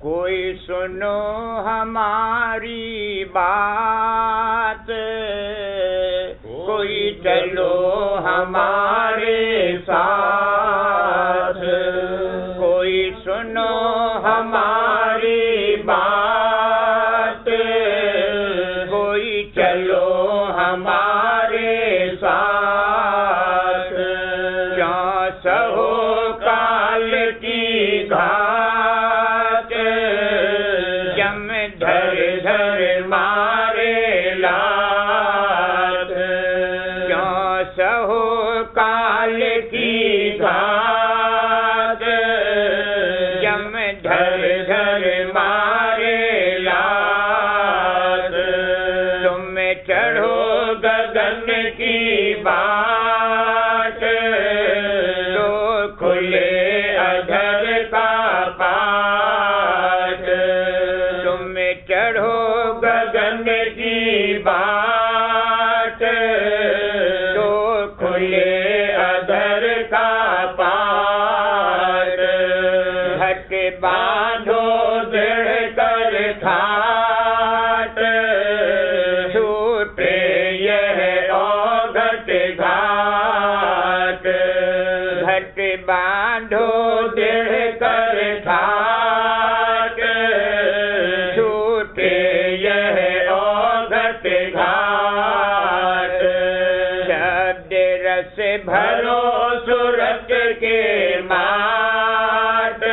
कोई सुनो हमारी बात, कोई चलो हमारे साथ। कोई सुनो हमारी बात, कोई चलो हमारे साथ। क्यों सहो काल की घात, जम धर धर मारे लात। क्यों सहो काल की घात, जम धर धर मारे लात। तुम चढ़ो गगन की बाट, तो खुले अधर का पाट। तुम चढ़ो गगन की बाट, तो खुले अधर का पाट। घट बांधो दृढ़ कर खाट, छूटे यह औघट घाट। घट बांधो दृढ़ कर खाट, छूटे यह औघट घाट। शब्द रस भरो सुरत के माट,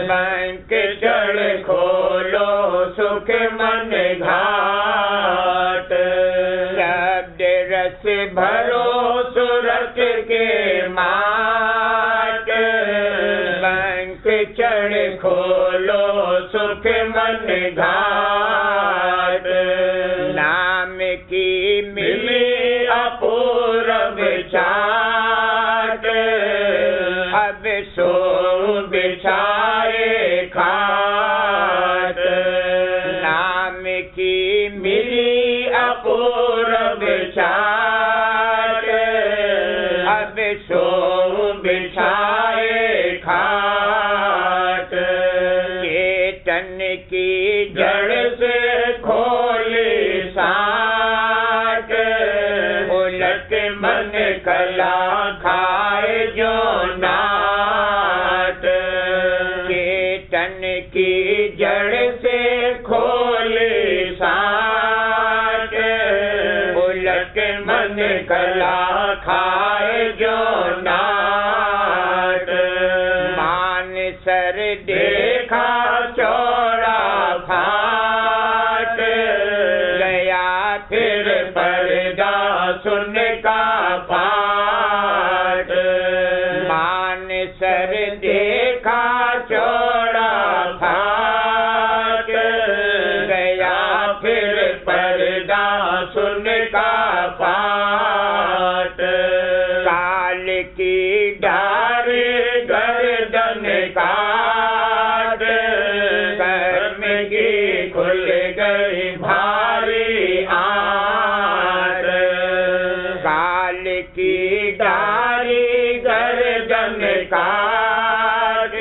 बंक चढ़ खोलो सुख मन घाट। शब्द रस भरो सुरत के माट, बंक चढ़ खोलो सुख मन घाट। नाम की मिली अपूर्व चाट, अब सो बिछाए खाट। नाम की मिली अपूर्व चाट, अब सो बिछाए खाट। चेतन की जड़ से खोली साट, उलट मन कला खाए जो नाट। चेतन की जड़ से खोली साट, उलट मन कला खाए जो नाट। मान सर देखा चौड़ा फाट, गया फिर पर्दा सुन का पाट। मान सर देखा चौड़ा फाट, गया फिर पर्दा सुन का पाट। काल की डार गर्दन काट, कर्म की खुल गई भारी आट। काल की डारी गर्दन काट,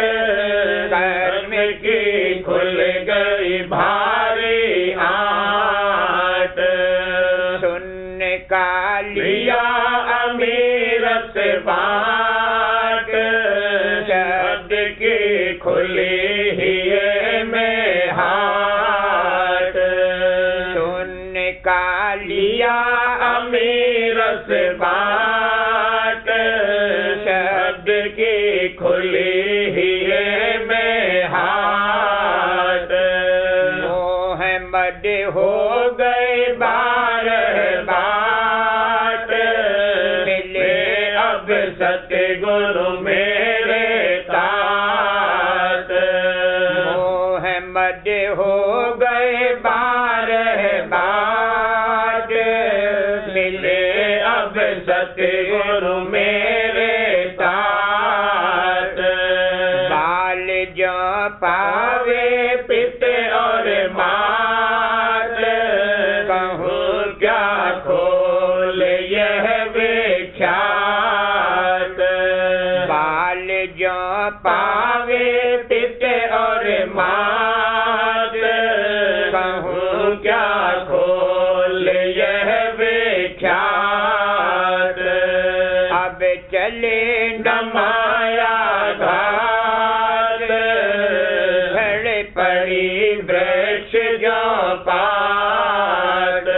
कर्म की खुल गई भारी आट। सुन का लिया अमीरत बाट, शब्द की खुली ही में हाट। सुन का लिया अमीरत बाट, शब्द की खुली ही में हाट। मोह मद हो गए बारह बाट, मिले अब सतगुरु मेरे तात। मोह मद हो गए बारह बाट, मिले अब सतगुरु मेरे तात। बाल जो पावे पित और मात, कहूँ क्या खोल यह विख्यात। बाल जो पावे पित और मात, कहूँ क्या खोल यह विख्यात। अब चले न माया घात, झड़ पड़ी वृक्ष जो पात।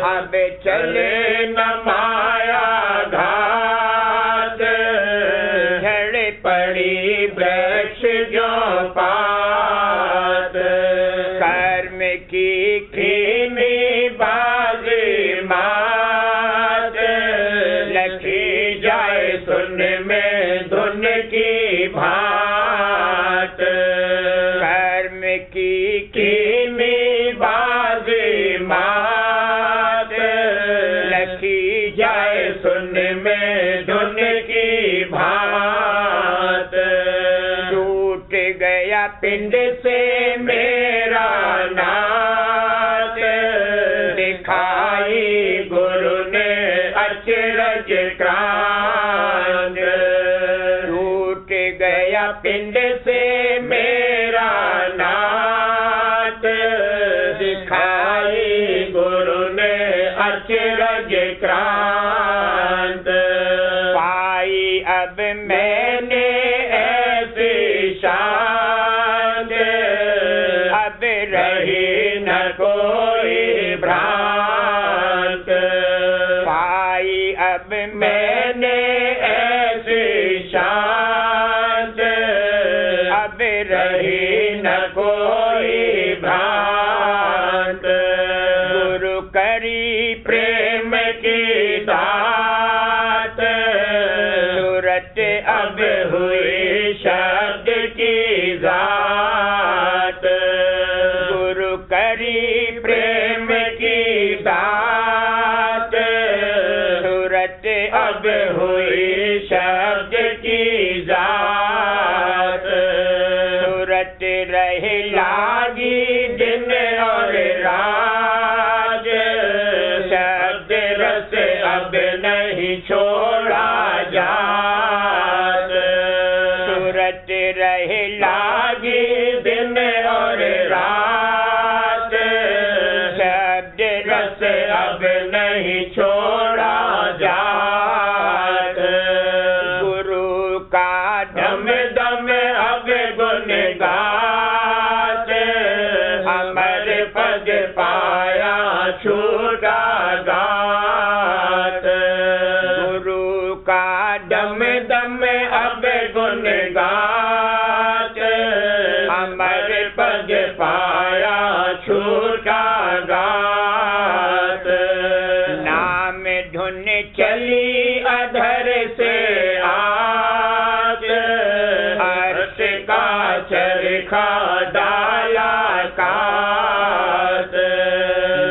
अब चले न माया घात, झड़ पड़ी वृक्ष जो पात। कर्म की कीनी बाजी मात, लखी जाए सुन में धुन की भात। कर्म की कीनी बाजी मात, लखी जाए सुन में धुन की भात। टूट गया पिंड से मेरा नाथ, दिखाई गुरु ने अचरज क्रांत। टूट गया पिंड से मेरा नाथ, दिखाई गुरु ने अचरज क्रांत। पाई अब मैंने ऐसी शान, अब रही न कोई भ्रांत। पाई अब मैंने ऐसी शान, अब रही न कोई भ्रांत। गुरु करी प्रेम की दात, सूरत अब हुई शब्द की जात। गुरु करी प्रेम की दात, सूरत अब हुई शब्द की जात। सूरत रहे लागी दिन और रात, शब्द रस अब नहीं छोड़ा जात। सूरत रहे लागी दिन और रात, शब्द रस अब नहीं छोड़ा जात। गुरु का दम दम अब गुण गात, अमर पद पाया छूटा गात। गुरु का दम दम अब गुण गात, अमर पद पाया छूटा गात। नाम धुन चली अधर से आज, अर्श का चरखा डाला कात।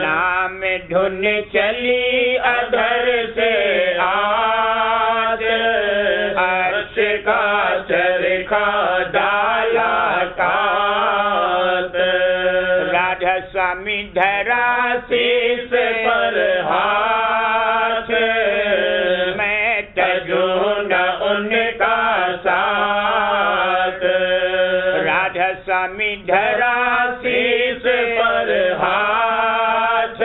नाम धुन चली अधर से आज, अर्श का चरखा डाला कात। राधा स्वामी धरा शीस पर हाथ, मैं तजू न उनका साथ। राधा स्वामी धरा शीस पर हाथ,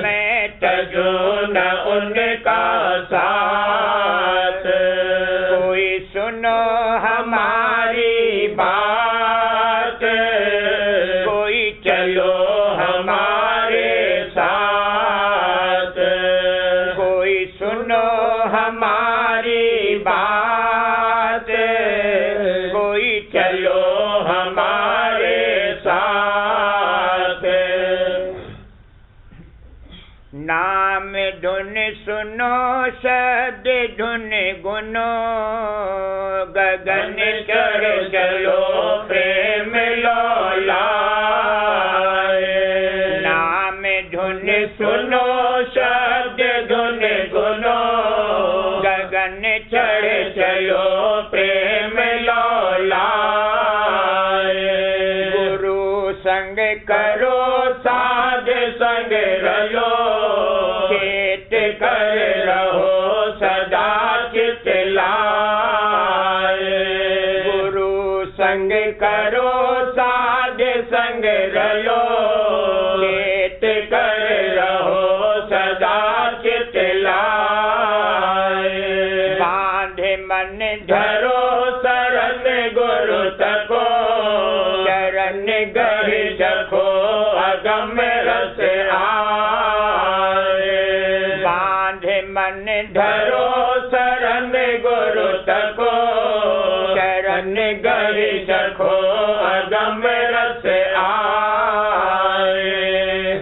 मैं तजू न उनका साथ। कोई सुनो हमारी बात, कोई चलो हमारे साथ। कोई सुनो हमारी बात, कोई चलो हमारे साथ। नाम धुन सुनो शब्द धुन गुनो, गगन चढ़ चलो प्रेम लो लाए। नाम धुन सुनो शब्द धुन गुनो, गगन चढ़ चलो प्रेम लो लाए। गुरु संग करो साध संग रलो, खेत कर रहो सदा चित लाए। गुरु संग करो साध संग रलो, चेत कर रहो सदा चित लाए। बांधे मन धरो शरण गुरु तको, शरण गहि सखो अगम रस आए। बांधे मन धरो शरण गुरु तको, शरण गहि सखो अगम रस आए।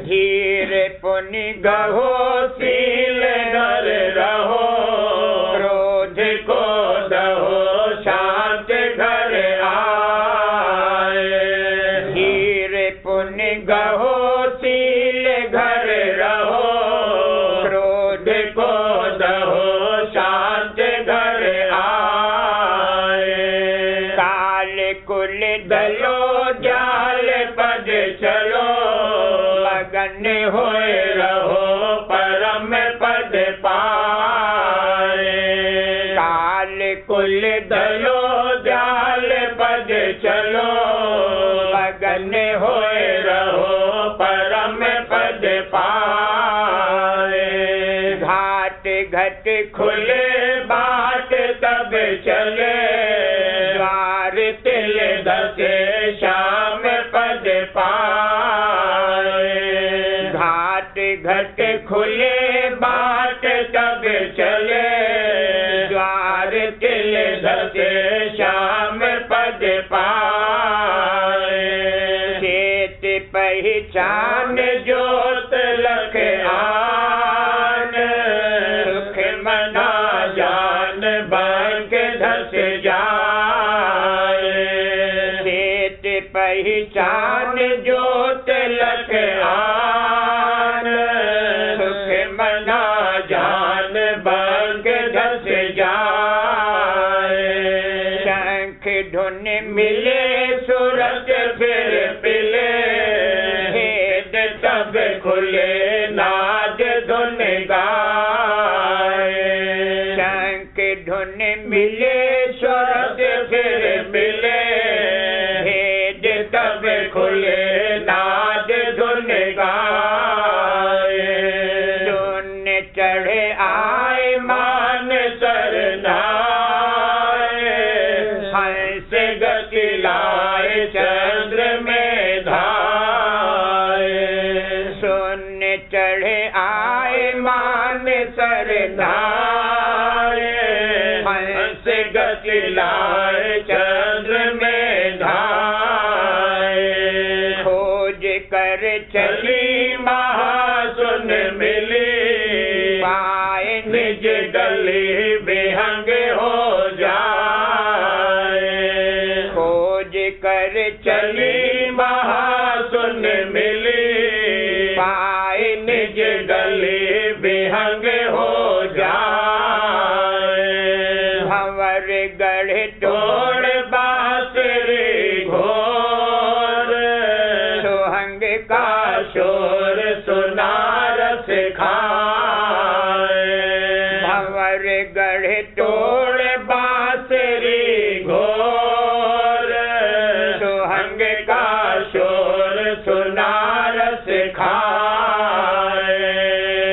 धीर पुनि गहो सील नर रहो, क्रोध को दहो शांत घर आए। धीर पुनि गहो सील घर रहो, क्रोध को दहो शांत घर आए। काल कुल दलो जाल पद चलो, मगन होए रहो परम पद पाए। काल कुल दलो जाल पद चलो, मगन होए रहो परम पद पाए। घाट घट खुले बाट तब चले, द्वार तिल धसे श्याम पद पाए। घाट घट खुले बाट तब चले, द्वार तिल धसे श्याम पद पाए। चेत पहचान जोत लख आन, सुख मना जान भाग धस जाए। चेत पहचान जोत लख आन, सुख मना जान भाग धस जाए। शंख धुन मिले सूरज फिर पिले, भेद तब खुले नाद धुन गाए। शंख धुन मिले सूरज फिर मिले, भेद तब खुले नाद धुन गाए। धुन चढ़े आए मान सरनाए, हंस गति लाए चंद्र में धाए। सुन चढ़े आए मान सरनाए, हंस गति लाए चंद्र में धाए। खोज कर चली महासुन मिली, पाए निज गली विहंग हो जाए। खोज कर चली महासुन मिली, पाए निज गली विहंग हो जाए। भंवर गढ़ तोड़ बांसुरी घोर, सोहंग का शोर सुना रस खाए। भंवर गढ़ तोड़ बांसुरी घोर, सोहंग का शोर सुना रस खाए।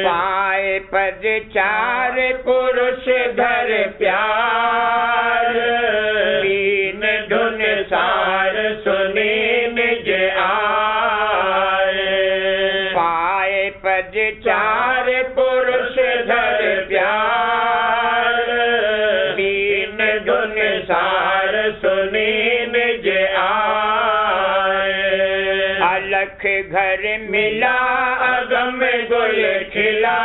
पाए पद चार पुरुष धर प्यार, दीन धुन सार सुनी निज आए। पाए पद चार पुरुष धर प्यार, दीन धुन सार सुनी निज आए। अलख घर मिला अगम गुल खिला,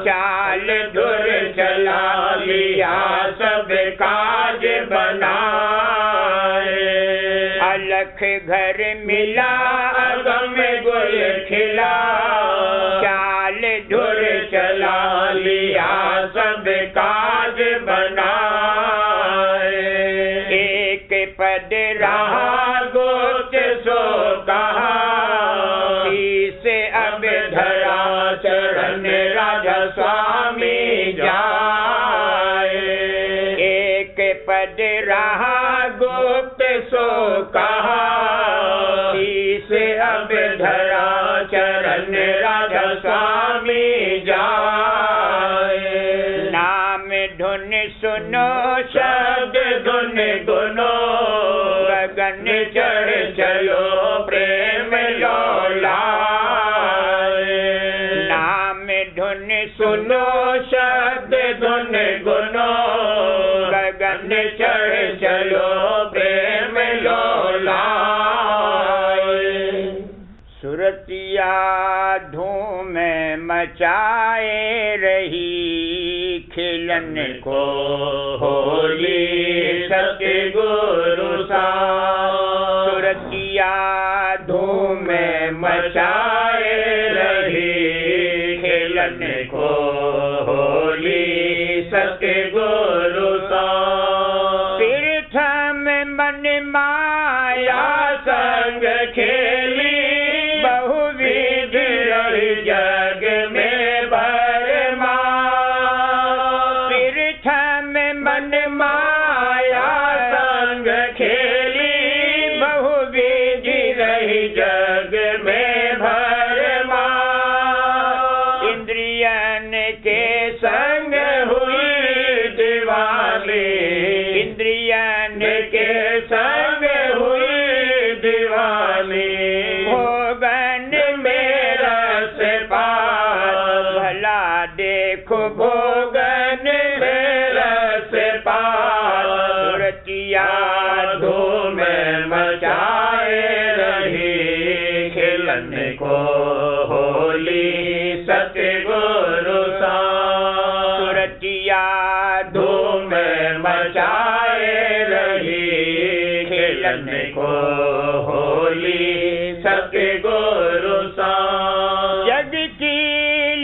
चाल धुर चला लिया सब काज बनाए। अलख घर मिला अगम गुल खिला, चाल धुर चला लिया सब काज बनाए। एक पद रहा गोच सो कहा, से अब धरा चरण राजा स्वामी जाए। एक पद रहा गुप्त सो कहा, मन राधा स्वामी जाए। नाम धुन सुनो शब्द धुन गुनो, गगन चढ़ चलो प्रेम लो लाए। नाम धुन सुनो शब्द धुन गुनो, गगन चढ़ चलो प्रेम लो लाए। सुरतिया धूम मचाए रही, खिलन को होली सतगुरु सा। सुरतिया धूम मचाए रही, खिलन को होली सतगुरु सा। तीर्थ में मन माया संग खेली, बहुविध रही जग में भरमा। तीर्थ में मन माया संग खेली, बहुविध रही जग में भरमा। इंद्रियन के संग हुई दीवाली, इंद्रियन के संग हुई दीवाली। भोगन मेरा से पार, भला देखो भोगन मेरा से पार। सुरतिया धूम मचाए रही, खिलन को होली सतगुरु सा। सुरतिया धूम मचाए रही, खिलन को होली सतगुरु सा। जग की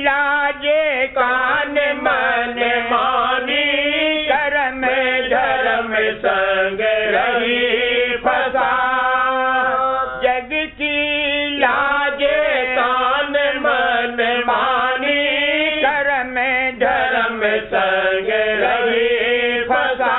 लाजे कान मन मानी, कर्म धर्म संग रही फसा। जग की लाजे कान मन मानी, कर्म धर्म संग रही फसा।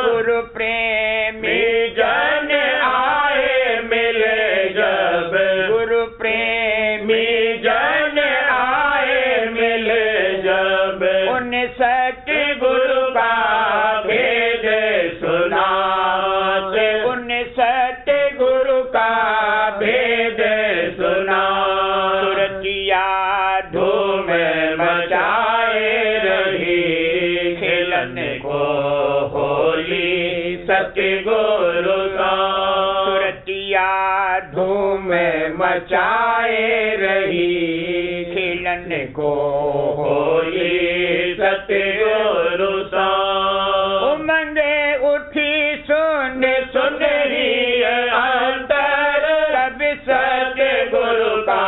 गुरु प्रेमी जन आए मिले जब, गुरु प्रेमी जन आए मिले जब। उन सत्य गुरु का भेद सुनाते, उन सत्य गुरु का भेद सुना। सुरतिया धूम मचाए रही, खिलन को होली सतगुरु सा। सुरतिया धूम मचाए रही, खिलन को होली सतगुरु सा। उमंगे उठी सुन सुनरी अंतर, सब सतगुरु का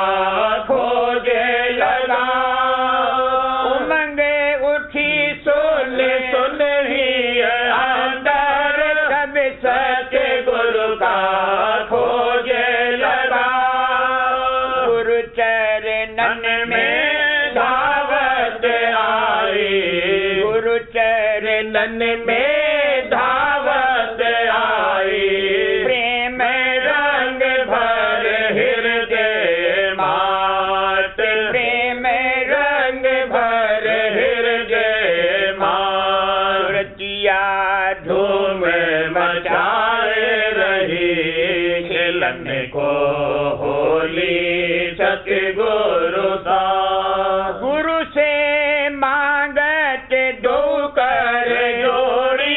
खोजे लगा। उमंगे उठी सुनरी अंतर, सब सतगुरु का खोजे लगा। गुरु चरणन में धावत आई, गुरु चरणन में धावत आई। प्रेम रंग भर हृदय मात, प्रेम रंग भर हृदय मात। सुरतिया धूम मचाए रही, खिलन को होली सतगुरु सा। गुरु से मांगत दो कर जोड़ी,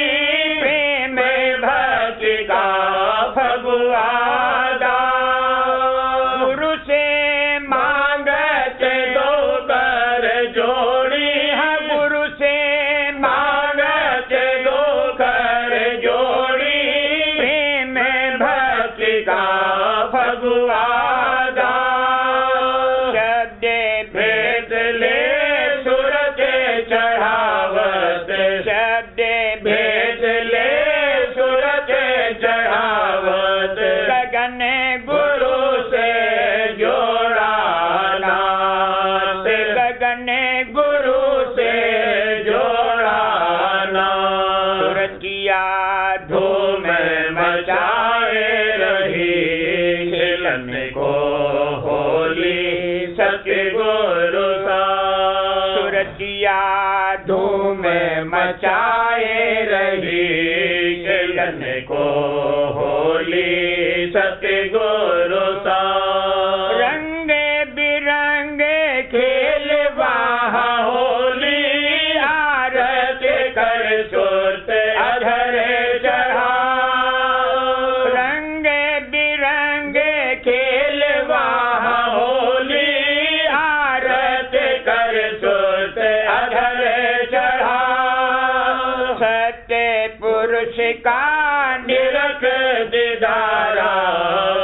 प्रेम भक्ति का फगुआदा। गुरु से मांगत दो कर जोड़ी, गुरु से मांगत दो कर जोड़ी। प्रेम भक्ति का फगुआदा। शब्द होली सतगुरु सा। रंगे बिरंगे खेल वहाँ होली आरत कर सुरत अधर चढ़ा। रंगे बिरंगे खेल वहाँ होली आरत कर सुरत अधर चढ़ा। सत्य पुरुष का निरख दीदारा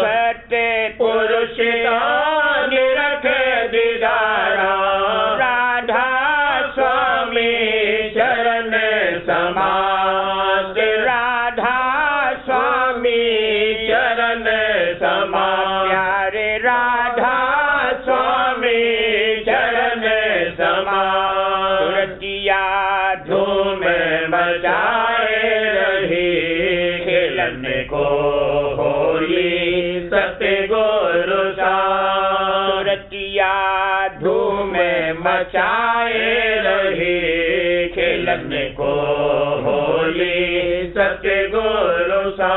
सत्य पुरुष का निरख दीदारा। राधा स्वामी चरण समाज राधा स्वामी चरण समाज। प्यारे राधा स्वामी चरण समाज। सुरतिया धूम मचाए रही खेलन को होली सतगुरु सा। सुरतिया धूम मचाए रही खेलन को होली सतगुरु सा।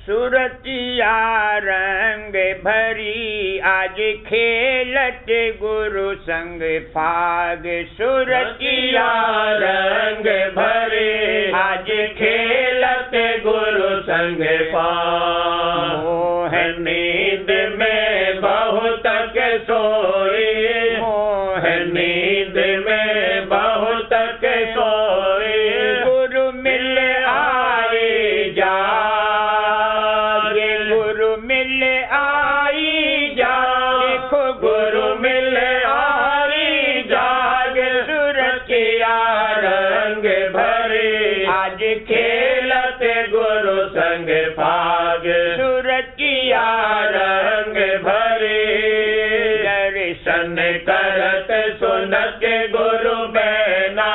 सुरतिया रंग भरी आज खेलत गुरु संग फाग। सुरतिया रंग भरे आज खेलत गुरु संग पास। मोह नींद में बहुत सोई मोह नींद में बहुत सोई। गुरु मिल आई जा गुरु मिल आई जा। देखो गुरु मिल आई जाग। सुरतिया रंग भरे आज खेलत गुरु संग फाग। सुरतिया रंग भरे दर्शन करत सुनत गुरु बैना।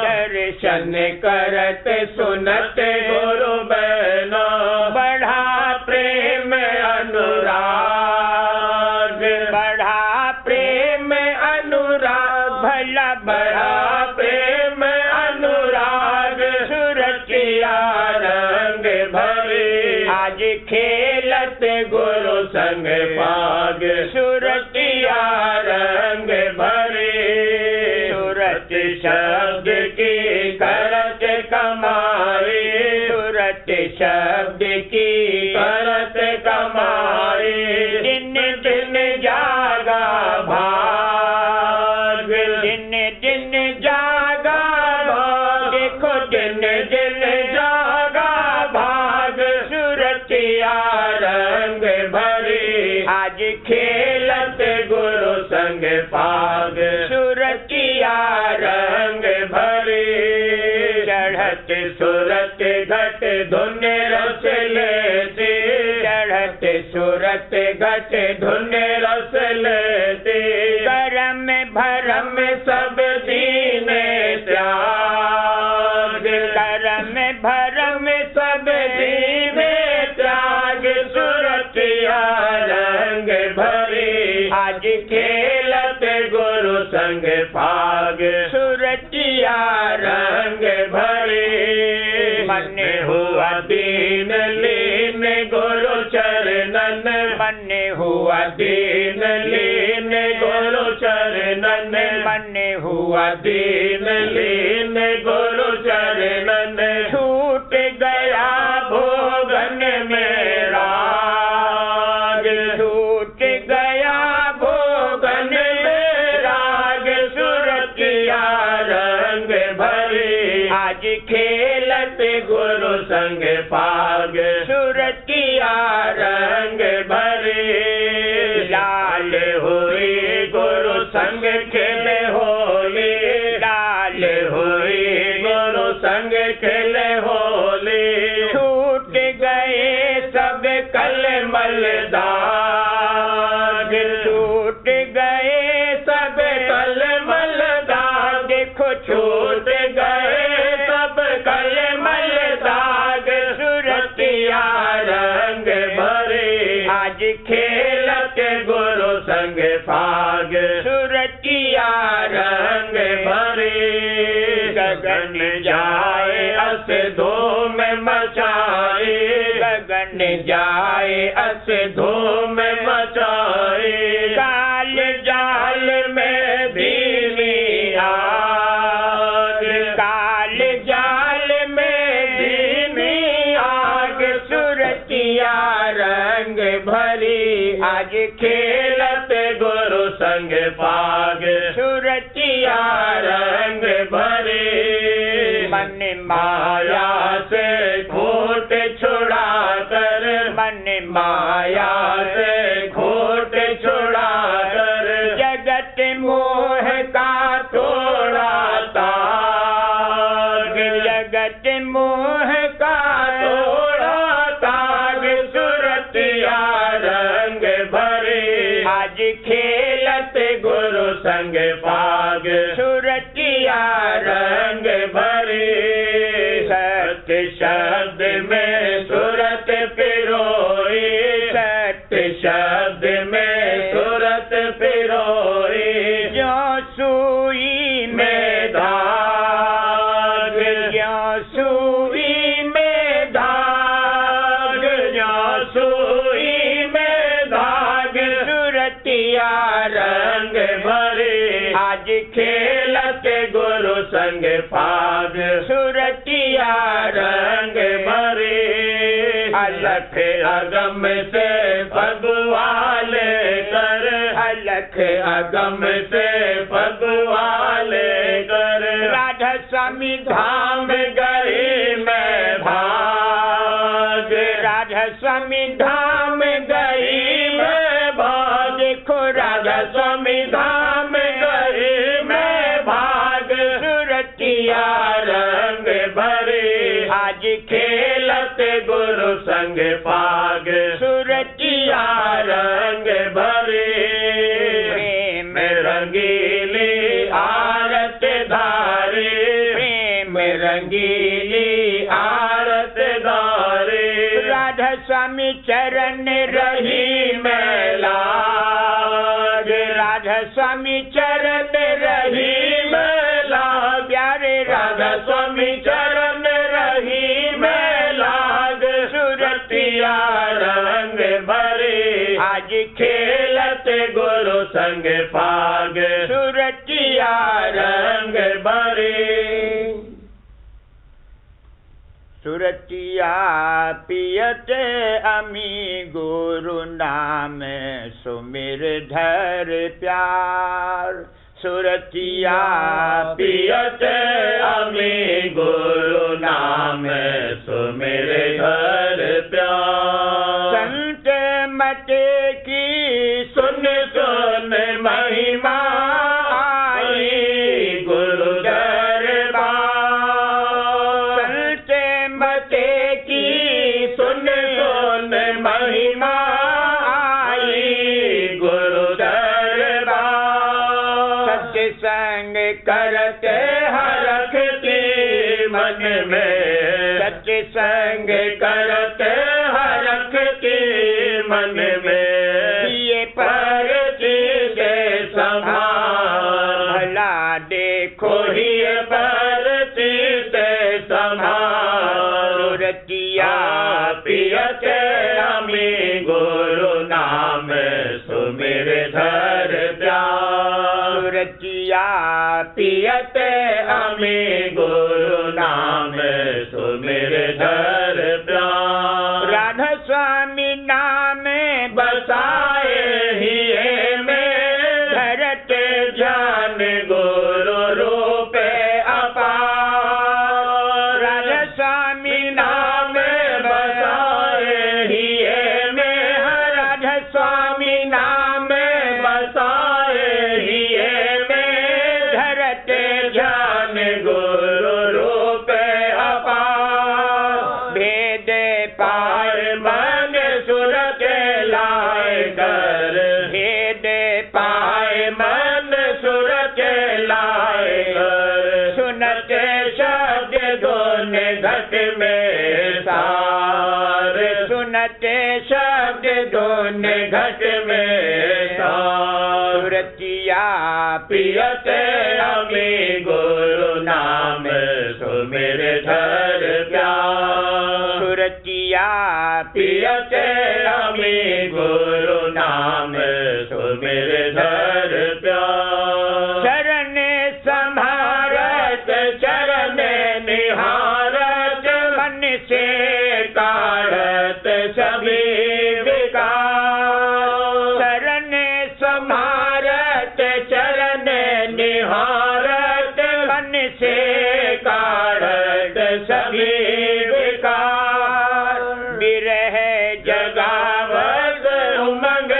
दर्शन करत सुनत गुरु बैना। बढ़ा प्रेम अनुराग बढ़ा प्रेम अनुराग भला बढ़ा प्रेम अनुराग। सुरतिया रंग भरे आज खेलत गुरु संग पाग। सुरतिया रंग भरे सुरत शब्द की करत कमाई। सुरत शब्द की करत कमाई। दिन दिन जागा भाग। दिन दिन जागा भाग। देखो दिन दिन जागा भाग। सुरतिया रंग भरे आज खेलत गुरु संग पाग। सुरतिया रंग भरे चढ़त सुरत घट धुन रस लेते। चढ़त सुरत घट धुन रस लेते। करम भरम सब दीने त्याग। करम भरम सब दीने त्याग। सुरतिया रंग भरे आज खेलत गुरु संग फाग। सुरतिया रंग भरे मन हुआ दीन लीन गुरु चरणन। मन हुआ दीन लीन गुरु चरणन। मन हुआ दीन लीन गुरु चरणन। छूट गया भोगन में राग। छूट गया भोगन में राग। सुरतिया रंग भरे आज खेलत गुरु संग पाग। सुरतिया रंग भरे लाल हुई गुरु संग खेले होली। लाल हुई गुरु संग खेले होली। छूट गए सब कल मलदाग। छूट गए सब कल मलदाग। देखो छूट गए सब कल मलदाग। सुरतिया रंग भरे आज खेलत गुरु संग फाग। सुरतिया रंग भरे गगन जाए अस धूम मचाए, गगन जाए अस धूम मचाए, काल जाल में धीमी आग, काल जाल में धीमी आग, सुरतिया रंग भरी आज खेलत गुरु संग पाग, सुरतिया रंग भरे मन माया से खोट छुड़ा कर, मन माया से खोट छुड़ा कर, जगत मोह का तोड़ा ताग, जगत मोह का तोड़ा ताग, सुरतिया रंग भरे आज खेलत गुरु संग पाग, सुरतिया रंग भरे सत्य शब्द में सुरत पिरोई, सत्य शब्द में सुरत पिरोई, जो सुई में धाग, जो सुई में धाग, जो सुई में धाग, सुरतिया रंग भरे आज खेलत गुरु संग पाग, सुरतिया रंग भरे अलख अगम से भगवान कर, अलख अगम से भगवान कर, राधा स्वामी धाम गई मैं भाग, राधा स्वामी धाम गई मैं भाग, देखो राधा स्वामी धाम गई मैं भाग, सुरतिया रंग भरे आज खेलत गुरु संग पाग, सुरतिया रंग भरे प्रेम रंगीली आरत धारे, प्रेम रंगीली आरत धारे, राधा स्वामी चरण रही मैं लाग, राधा स्वामी चरण रही मैं लाग, प्यारे राधा स्वामी चरण रही मैं लाग, सुरतिया रंग भरे आज खेलत गुरु संग पाग, सुरतिया रंग भरे सुरतिया पियत अमी गुरु नाम सुमिर धर प्यार, सुरतिया पियत अमी गुरु नाम सुमिर धर प्यार, संत मते की सुन सुन महिमा आई गुरु दरबार, संत मते की सुन सुन महिमा आई गुरु दरबार, सत्संग करते हरखती मन में, सत्संग करते हरखती मन में, ये पर से संभाल भला देखो कोई पर से संभाल, सुरतिया पियत अमी गुरु नाम सुमिर धर प्यार, सुरतिया पियत अमी गुरु नाम सुमिर धर प्यार, राधा स्वामी नाम बसाए ही में धरत जान गुरु रूपे अपार, राधा स्वामी नाम बसाए ही में, राधा स्वामी नाम बसाए ही में धरत जान गुरु रूपे अपार, भेद पार मन सुर के लाए कर, भेद पाए मन सुर के लाए कर, सुनते शब्द दोने घट में सार, सुनते शब्द दोने घट में सार, सुरतिया पियत अमी गुरु नाम सुमिर धर प्यार, सुरतिया पियत अमी गुरु नाम सुमिर धर प्यार। शरण संहारत चरण निहारत मन से काढ़त सभी विकार। शरण संहारत चरण निहारत मन से काढ़त सभी विकार। विरह जगावत उमंग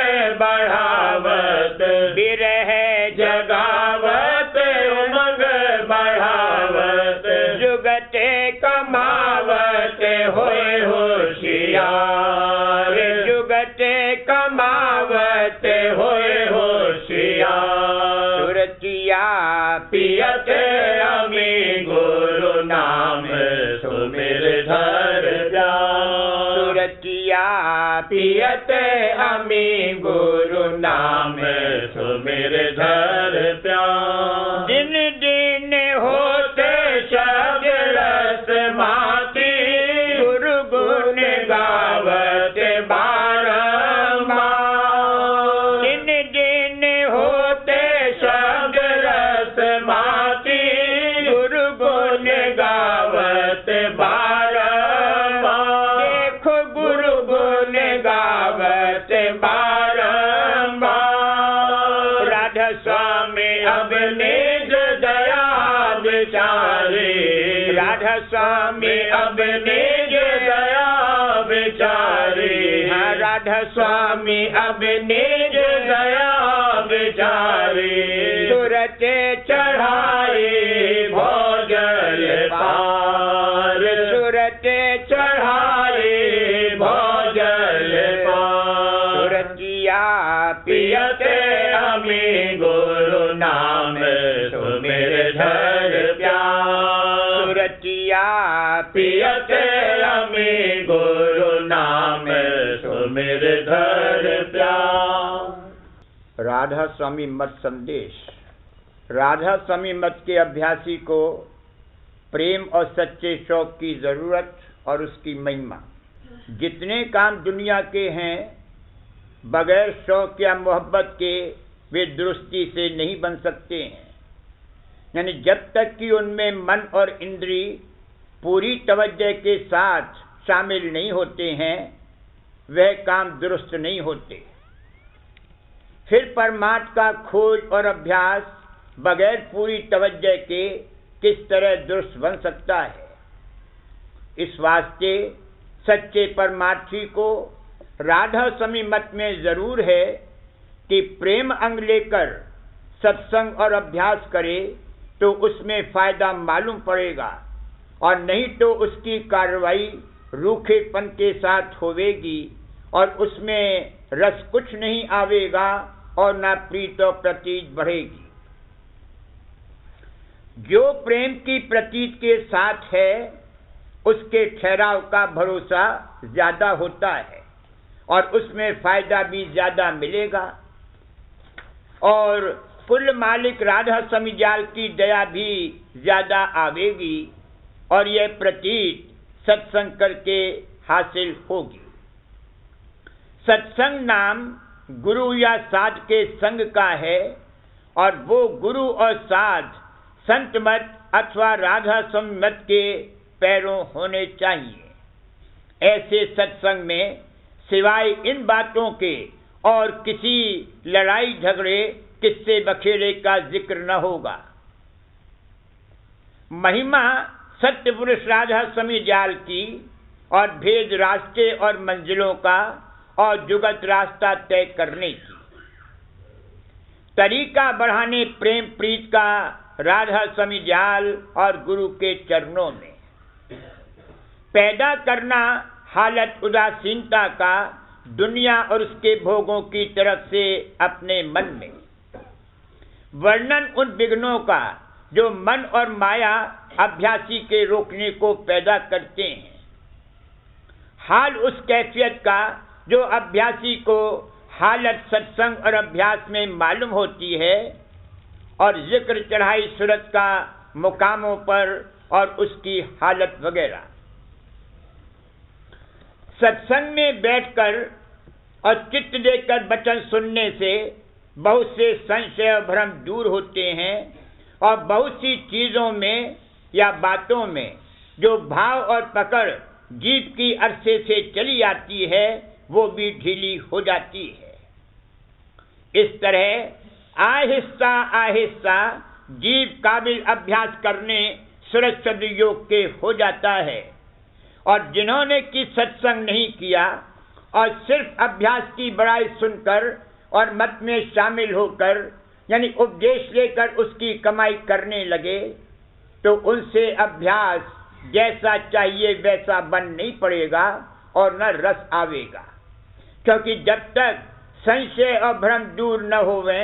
बढ़ावत विरह जगावत उमंग बढ़ावत जुगते कमावत होए होशियार। जुगते कमावत होए होशियार। सुरतिया पियत अमी गुरु नाम सुमिर धर प्यार। सुरतिया पियत अमी गुरु नाम सुमिर धर प्यार। दिन दिन होते शब्द रस माती गुरु गुण गावत बारंबार। दिन दिन होते शब्द रस माती गुरु गुण गावत बारंबार। देखो गुरु गुण गावत बारंबार। राधा स्वामी अब निज दया विचारे। राधा स्वामी अब निज दया विचारे। राधा स्वामी अब निज दया विचारे। सुरते चढ़ाई भोजल पार। सुरते चढ़ाई भोजल पार। सुरतिया पियत अमी गुरु नाम सुमिर धर प्यार। सुरतिया पियत अमी गुरु नाम सुमिर धर प्यार। राधा स्वामी मत संदेश। राधा स्वामी मत के अभ्यासी को प्रेम और सच्चे शौक की जरूरत और उसकी महिमा। जितने काम दुनिया के हैं बगैर शौक या मोहब्बत के वे दुरुस्ती से नहीं बन सकते हैं। यानी जब तक कि उनमें मन और इंद्री पूरी तवज्जो के साथ शामिल नहीं होते हैं वह काम दुरुस्त नहीं होते। फिर परमात्मा का खोज और अभ्यास बगैर पूरी तवज्जो के किस तरह दुरुस्त बन सकता है। इस वास्ते सच्चे परमार्थी को राधा स्वामी मत में जरूर है कि प्रेम अंग लेकर सत्संग और अभ्यास करे तो उसमें फायदा मालूम पड़ेगा और नहीं तो उसकी कार्रवाई रूखेपन के साथ होवेगी और उसमें रस कुछ नहीं आवेगा और ना प्रीत और प्रतीत बढ़ेगी। जो प्रेम की प्रतीत के साथ है उसके ठहराव का भरोसा ज्यादा होता है और उसमें फायदा भी ज्यादा मिलेगा और कुल मालिक राधा स्वामी जाल की दया भी ज्यादा आवेगी और यह प्रतीत सत्संग करके हासिल होगी। सत्संग नाम गुरु या साध के संग का है और वो गुरु और साध संत मत अथवा राधा स्वामी मत के पैरों होने चाहिए। ऐसे सत्संग में सिवाय इन बातों के और किसी लड़ाई झगड़े किस्से बखेड़े का जिक्र न होगा। महिमा सत्य पुरुष राधा स्वामी जाल की और भेद रास्ते और मंजिलों का और जुगत रास्ता तय करने की। तरीका बढ़ाने प्रेम प्रीत का राधा स्वामी जाल और गुरु के चरणों में। पैदा करना हालत उदासीनता का दुनिया और उसके भोगों की तरफ से अपने मन में। वर्णन उन विघ्नों का जो मन और माया अभ्यासी के रोकने को पैदा करते हैं। हाल उस कैफियत का जो अभ्यासी को हालत सत्संग और अभ्यास में मालूम होती है और जिक्र चढ़ाई सूरत का मुकामों पर और उसकी हालत वगैरह। सत्संग में बैठकर और चित्त देकर वचन सुनने से बहुत से संशय और भ्रम दूर होते हैं और बहुत सी चीजों में या बातों में जो भाव और पकड़ जीव की अरसे से चली आती है वो भी ढीली हो जाती है। इस तरह आहिस्ता आहिस्ता जीव काबिल अभ्यास करने सूरज शब्द योग के हो जाता है। और जिन्होंने कि सत्संग नहीं किया और सिर्फ अभ्यास की बड़ाई सुनकर और मत में शामिल होकर यानी उपदेश लेकर उसकी कमाई करने लगे तो उनसे अभ्यास जैसा चाहिए वैसा बन नहीं पड़ेगा और न रस आवेगा। क्योंकि जब तक संशय और भ्रम दूर न होवे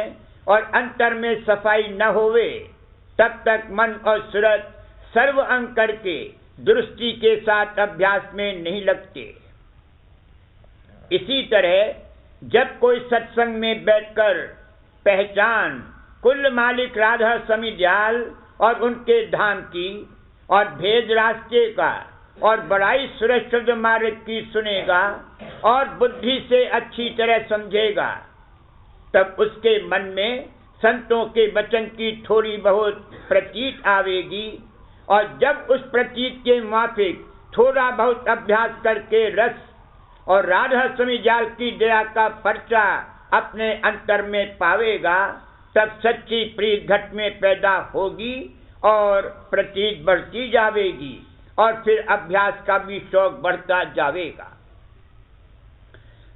और अंतर में सफाई न होवे तब तक मन और सूरज सर्व अंग करके दुरुस्ती के साथ अभ्यास में नहीं लगते। इसी तरह जब कोई सत्संग में बैठकर पहचान कुल मालिक राधा स्वामी दयाल और उनके धाम की और भेद रास्ते का और बड़ाई सुरक्षित मार्ग की सुनेगा और बुद्धि से अच्छी तरह समझेगा तब उसके मन में संतों के वचन की थोड़ी बहुत प्रतीत आवेगी और जब उस प्रतीत के माफिक थोड़ा बहुत अभ्यास करके रस और राधा स्वामी दयाल की दया का पर्चा अपने अंतर में पावेगा तब सच्ची प्रीत घट में पैदा होगी और प्रतीत बढ़ती जावेगी और फिर अभ्यास का भी शौक बढ़ता जावेगा।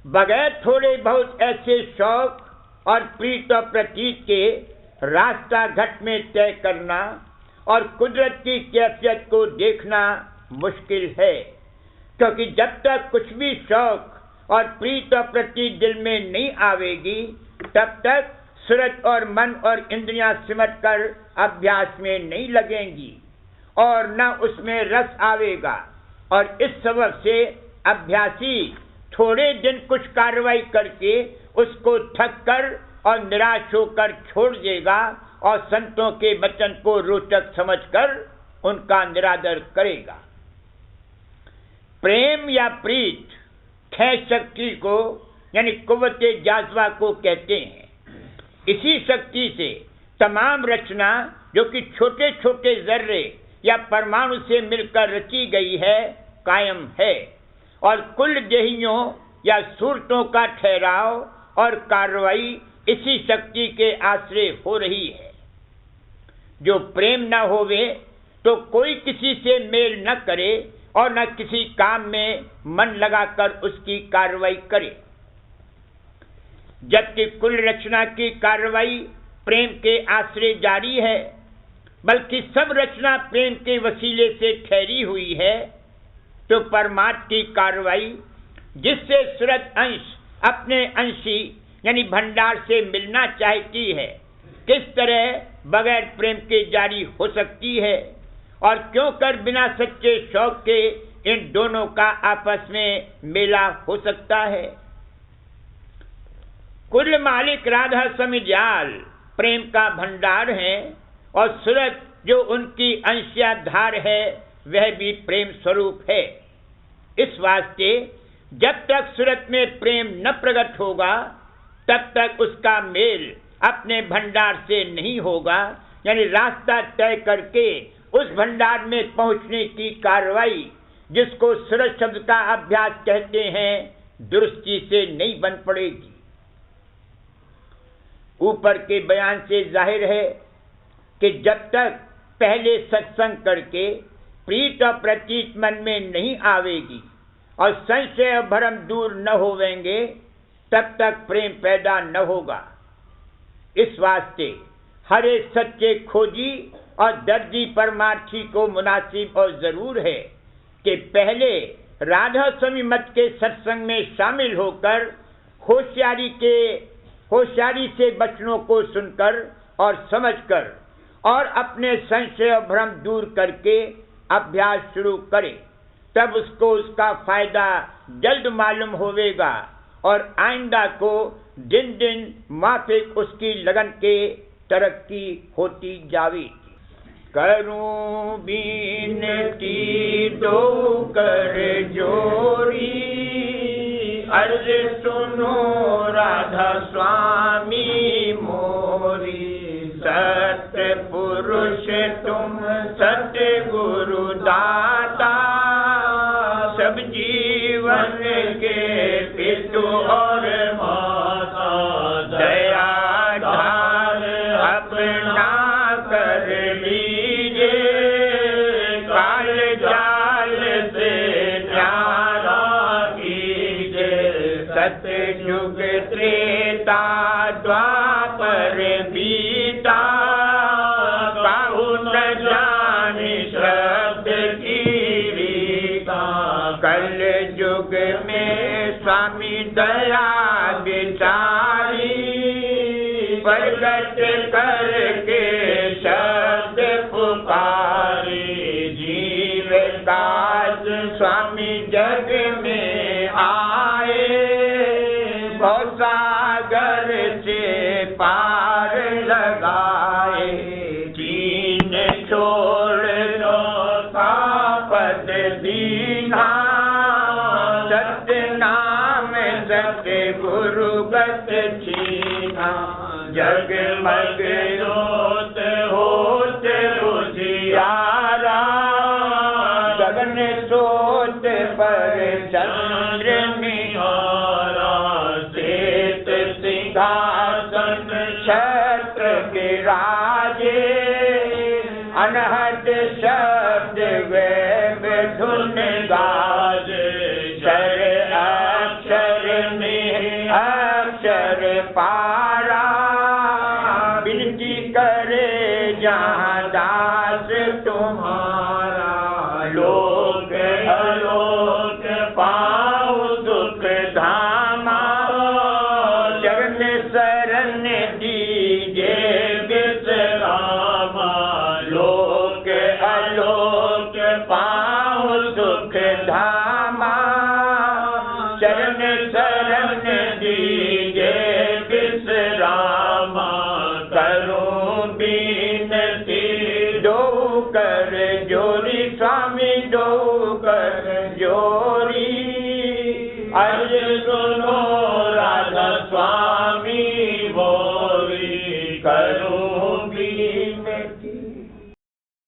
बगैर थोड़े बहुत ऐसे शौक और प्रीत और प्रतीत के रास्ता घट में तय करना और कुदरत की कैफियत को देखना मुश्किल है। क्योंकि जब तक कुछ भी शौक और प्रीत और प्रतीत दिल में नहीं आवेगी तब तक सूरज और मन और इंद्रियां सिमट कर अभ्यास में नहीं लगेंगी और न उसमें रस आवेगा। और इस सबब से अभ्यासी थोड़े दिन कुछ कार्रवाई करके उसको थक कर और निराश होकर छोड़ देगा और संतों के वचन को रोचक समझकर उनका निरादर करेगा। प्रेम या प्रीत क्षय शक्ति को यानी कुव्वते जाज़बा को कहते हैं। इसी शक्ति से तमाम रचना जो कि छोटे छोटे जर्रे या परमाणु से मिलकर रची गई है कायम है और कुल देहियों या सूरतों का ठहराव और कार्रवाई इसी शक्ति के आश्रय हो रही है। जो प्रेम न होवे तो कोई किसी से मेल न करे और न किसी काम में मन लगाकर उसकी कार्रवाई करे। जबकि कुल रचना की कार्रवाई प्रेम के आश्रय जारी है बल्कि सब रचना प्रेम के वसीले से ठहरी हुई है तो परमात्मा की कार्रवाई जिससे सूरज अंश अपने अंशी यानी भंडार से मिलना चाहती है किस तरह बगैर प्रेम के जारी हो सकती है और क्यों कर बिना सच्चे शौक के इन दोनों का आपस में मेला हो सकता है। कुल मालिक राधा स्वामी दयाल प्रेम का भंडार है और सूरज जो उनकी अंशिया धार है वह भी प्रेम स्वरूप है। इस वास्ते जब तक सूरज में प्रेम न प्रकट होगा तब तक उसका मेल अपने भंडार से नहीं होगा यानी रास्ता तय करके उस भंडार में पहुंचने की कार्रवाई जिसको सूरज शब्द का अभ्यास कहते हैं दुरुस्ती से नहीं बन पड़ेगी। ऊपर के बयान से जाहिर है कि जब तक पहले सत्संग करके प्रीत और प्रतीत मन में नहीं आवेगी और संशय और भ्रम दूर न होवेंगे तब तक प्रेम पैदा न होगा। इस वास्ते हर एक सच्चे खोजी और दर्जी परमार्थी को मुनासिब और जरूर है कि पहले राधा स्वामी मत के सत्संग में शामिल होकर होशियारी से वचनों को सुनकर और समझकर और अपने संशय और भ्रम दूर करके अभ्यास शुरू करे तब उसको उसका फायदा जल्द मालूम होवेगा और आइंदा को दिन दिन माफिक उसकी लगन के तरक्की होती जावेगी। करूं बिनती दो कर जोरी अर्ज सुनो राधा स्वामी मोरी, सत्य पुरुष तुम सत्य गुरु दाता, सब जीवन के पितु और माता, दया धार अपना कर लीजिए, काल जाल से न्यारा कीजिए, सतयुग त्रेता द्वापर बीता, काहू न जाने शब्द की रीता, कल युग में स्वामी दया बिचारी, प्रगट करके शब्द पुकारी, जीवदास स्वामी जग में आए, भवसागर से पार लगाए, दीन छोड़ लो पद दीना, सत्य नाम सत्य गुरु गत छीना, जगमग जोत होत उजियारा, गगन सोत पर चंद्र निहारा, श्वेत सिंहासन छत्र विराजे, अनहद शब्द वेद धुन गाजे, शर अक्षर में अक्षर पारा, विनती करे जहाँ दास तुम्हारा, लोक अलोक पाओ दुख धामा, चरण शरण दीजे विश्रामा, लोक अलोक पाओ दुख धामा, चरण शरण दीजे विश्रामा, करूं बीनती दो कर जोरी स्वामी दो